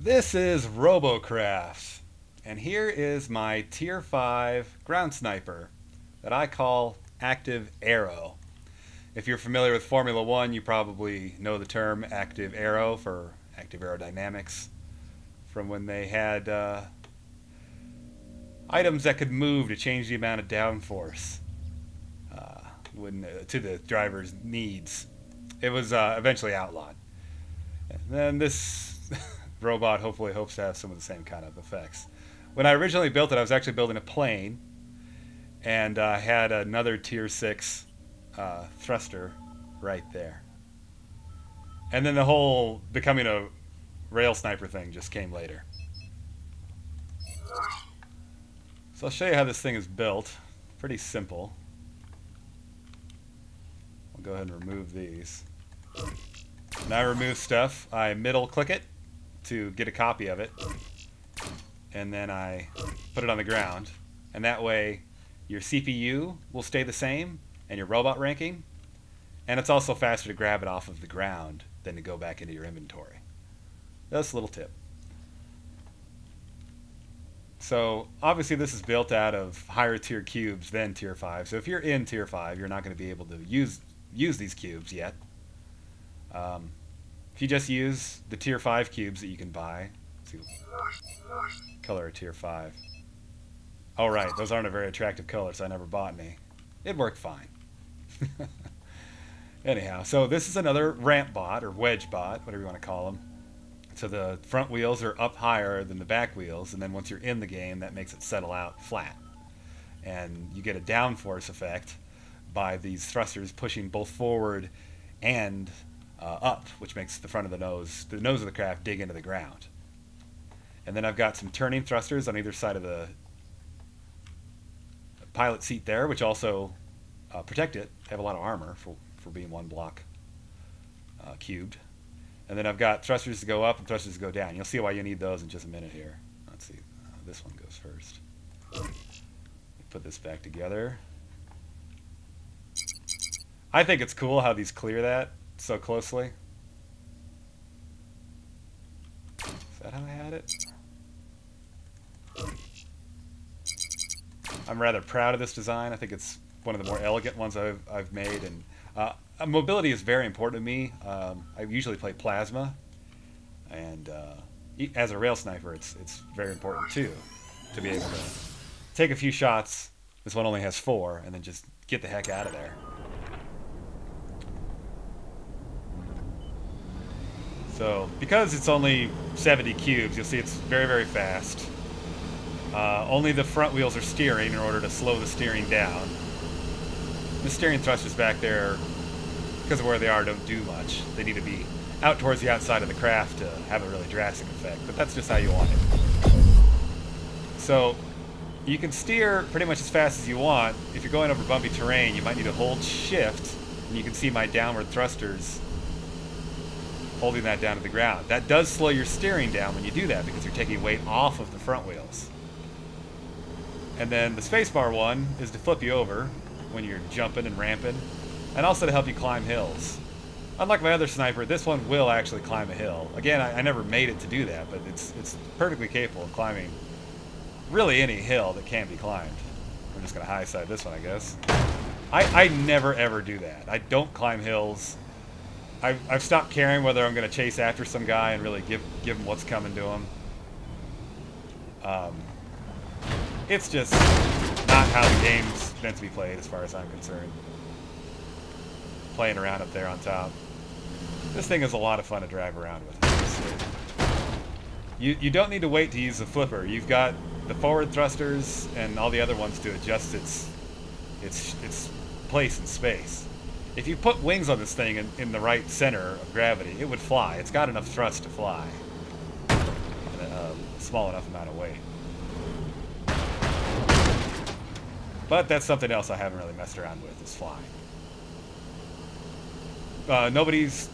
This is Robocraft, and here is my Tier 5 ground sniper that I call Active Arrow. If you're familiar with Formula 1, you probably know the term Active Arrow for active aerodynamics from when they had items that could move to change the amount of downforce to the driver's needs. It was eventually outlawed. And then this robot hopefully hopes to have some of the same kind of effects. When I originally built it, I was actually building a plane, and I had another Tier 6 thruster right there. And then the whole becoming a rail sniper thing just came later. So I'll show you how this thing is built. Pretty simple. I'll go ahead and remove these. When I remove stuff, I middle click it to get a copy of it, and then I put it on the ground, and that way your CPU will stay the same and your robot ranking, and it's also faster to grab it off of the ground than to go back into your inventory. That's a little tip. So obviously this is built out of higher tier cubes than tier 5, so if you're in tier 5 you're not going to be able to use these cubes yet. If you just use the tier 5 cubes that you can buy, let's see, color of tier 5. Oh right, those aren't a very attractive color, so I never bought any. It worked fine. Anyhow, so this is another ramp bot, or wedge bot, whatever you want to call them. So the front wheels are up higher than the back wheels, and then once you're in the game, that makes it settle out flat. And you get a downforce effect by these thrusters pushing both forward and up, which makes the front of the nose of the craft dig into the ground. And then I've got some turning thrusters on either side of the pilot seat there, which also protect it. They have a lot of armor for being one block cubed. And then I've got thrusters to go up and thrusters to go down. You'll see why you need those in just a minute here. Let's see, this one goes first. Put this back together. I think it's cool how these clear that so closely. Is that how I had it? I'm rather proud of this design. I think it's one of the more elegant ones I've made, and mobility is very important to me. I usually play plasma, and as a rail sniper, it's very important too, to be able to take a few shots. This one only has 4, and then just get the heck out of there. So because it's only 70 cubes, you'll see it's very, very fast. Only the front wheels are steering in order to slow the steering down. The steering thrusters back there, because of where they are, don't do much. They need to be out towards the outside of the craft to have a really drastic effect, but that's just how you want it. So you can steer pretty much as fast as you want. If you're going over bumpy terrain, you might need to hold shift, and you can see my downward thrusters holding that down to the ground. That does slow your steering down when you do that, because you're taking weight off of the front wheels. And then the spacebar one is to flip you over when you're jumping and ramping, and also to help you climb hills. Unlike my other sniper, this one will actually climb a hill. Again, I never made it to do that, but it's perfectly capable of climbing really any hill that can be climbed. I'm just going to high side this one, I guess. I never ever do that. I don't climb hills. I've stopped caring whether I'm going to chase after some guy and really give him what's coming to him. It's just not how the game's meant to be played, as far as I'm concerned. Playing around up there on top. This thing is a lot of fun to drive around with. You don't need to wait to use the flipper. You've got the forward thrusters and all the other ones to adjust its place in space. If you put wings on this thing in the right center of gravity, it would fly. It's got enough thrust to fly. And a small enough amount of weight. But that's something else I haven't really messed around with, is flying. Nobody's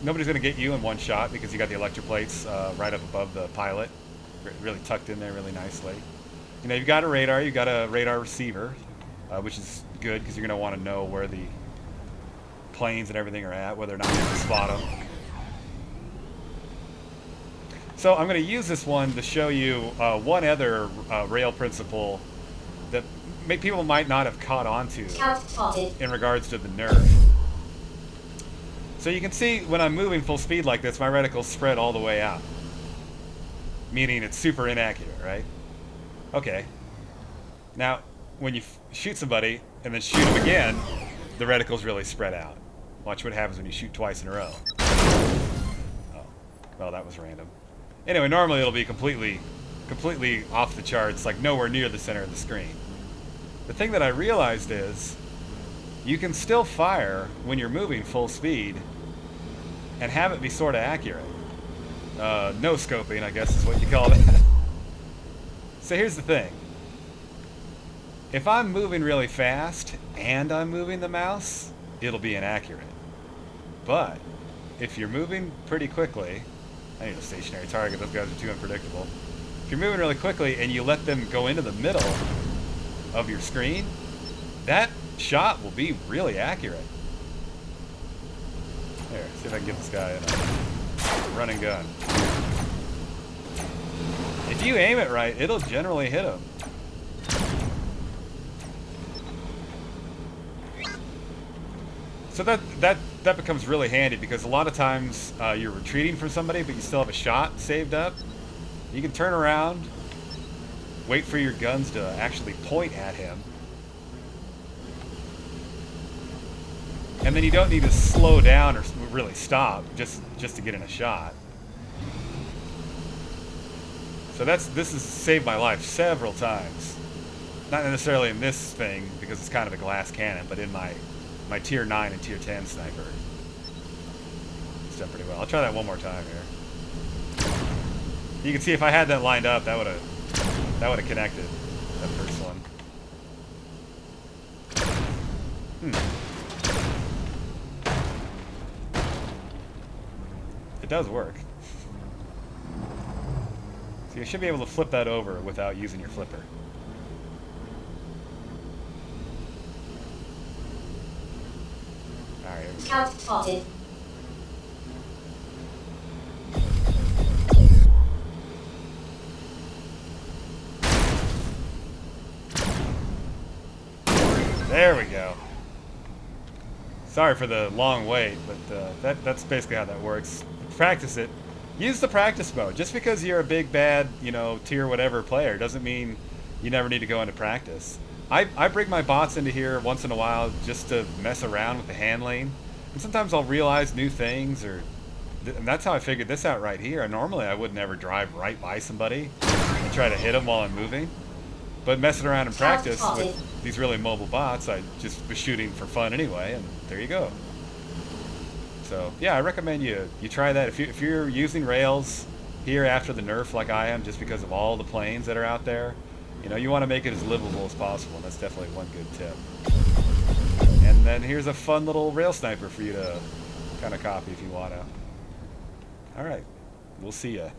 going to get you in one shot because you got the electroplates right up above the pilot. Really tucked in there really nicely. You know, you've got a radar receiver, which is good because you're going to want to know where the planes and everything are at, whether or not you can spot them. So I'm going to use this one to show you one other rail principle that people might not have caught on to in regards to the nerf. So you can see when I'm moving full speed like this, my reticle's spread all the way out. Meaning it's super inaccurate, right? Okay. Now, when you shoot somebody and then shoot them again, the reticle's really spread out. Watch what happens when you shoot twice in a row. Oh, well, that was random. Anyway, normally it'll be completely off the charts, like nowhere near the center of the screen. The thing that I realized is you can still fire when you're moving full speed and have it be sort of accurate. No scoping, I guess is what you call that. So here's the thing. If I'm moving really fast and I'm moving the mouse, it'll be inaccurate. But if you're moving pretty quickly, I need a stationary target, those guys are too unpredictable. If you're moving really quickly and you let them go into the middle of your screen, that shot will be really accurate. Here, see if I can get this guy in a run and gun. If you aim it right, it'll generally hit him. So that becomes really handy because a lot of times you're retreating from somebody but you still have a shot saved up. You can turn around, wait for your guns to actually point at him, and then you don't need to slow down or really stop just to get in a shot. So this has saved my life several times. Not necessarily in this thing because it's kind of a glass cannon, but in my tier 9 and tier 10 sniper. It's done pretty well. I'll try that one more time here. You can see if I had that lined up, that would have connected, that first one. It does work. So you should be able to flip that over without using your flipper. Alright. Scout spotted. There we go. Sorry for the long wait, but that's basically how that works. Practice it. Use the practice mode. Just because you're a big bad, tier whatever player doesn't mean you never need to go into practice. I bring my bots into here once in a while just to mess around with the handling. And sometimes I'll realize new things, and that's how I figured this out right here. Normally I would never drive right by somebody and try to hit them while I'm moving. But messing around in practice with these really mobile bots, I just was shooting for fun anyway, and there you go. So yeah, I recommend you try that. If you're using rails here after the nerf like I am, just because of all the planes that are out there, you want to make it as livable as possible, and that's definitely one good tip. And then here's a fun little rail sniper for you to kind of copy if you want to. All right, we'll see ya.